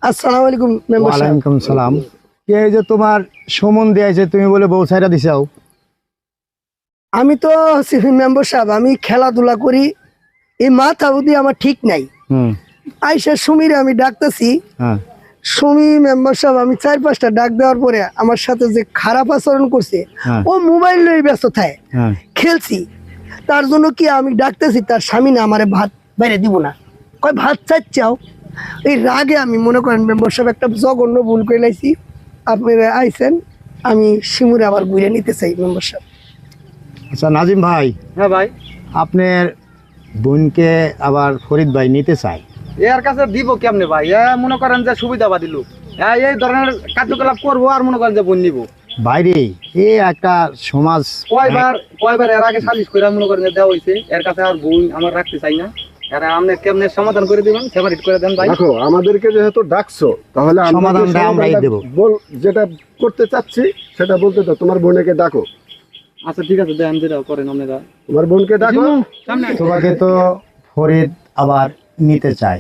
আসসালামু আলাইকুম মেম্বার সাহেব। ওয়ালাইকুম সালাম। এই যে তোমার সমন দিয়েছে, তুমি বলে বউ ছাইরা দিছাও। আমি তো মেম্বার সাহেব, আমি খেলাধুলা করি, এই মাথা বুদ্ধি আমার ঠিক নাই। হুম। আইসা সুমিরে আমি ডাকতেছি, হ্যাঁ সুমি মেম্বার সাহেব আমি 4-5টা ডাক দেওয়ার পরে আমার সাথে যে খারাপ আচরণ করছে, হ্যাঁ। ও মোবাইল লই ব্যস্ত থাকে, হ্যাঁ। খেলছি। তার জন্য কি আমি ডাকতেছি, তার স্বামী না আমারে ভাত বাইরে দিব না, কয় ভাত চাচ্ছাও। এই রাগে আমি মনে করেন মেম্বার সাহেব একটা জঘন্য ভুল করে লাইছি। আপনারা আইছেন, আমি শিমুরে আবার ঘুরে নিতে চাই মেম্বার সাহেব। আচ্ছা নাজিম ভাই, হ্যাঁ ভাই, আপনার বোনকে আবার ফরিদ ভাই নিতে চাই। এর কাছে দিব কেমনে ভাই? মনে করেন যে সুবিধা বা দিল, এই ধরনের কার্যকলাপ করবো আর মনে করেন যে বোন নিব। বাইরে এই একটা সমাজ। কয়বার এর আগে সালিশ করে মনে করেন যে দেওয়া হয়েছে, এর কাছে আর বোন আমার রাখতে চাই না। এরা আপনি কেমনে সমাধান করে দিবেন, সেপারেট করে দেন ভাই। দেখো, আমাদেরকে যেহেতু ডাকছো, তাহলে সমাধানটা আমরাই দেব। যেটা করতে চাচ্ছি সেটা বলতে দাও। তোমার বোনকে ডাকো। আচ্ছা ঠিক আছে, দেন যেটা করেন আপনারা। তোমার বোনকে ডাকো। সামনে তোমাকে তো ফরিদ আবার নিতে চাই।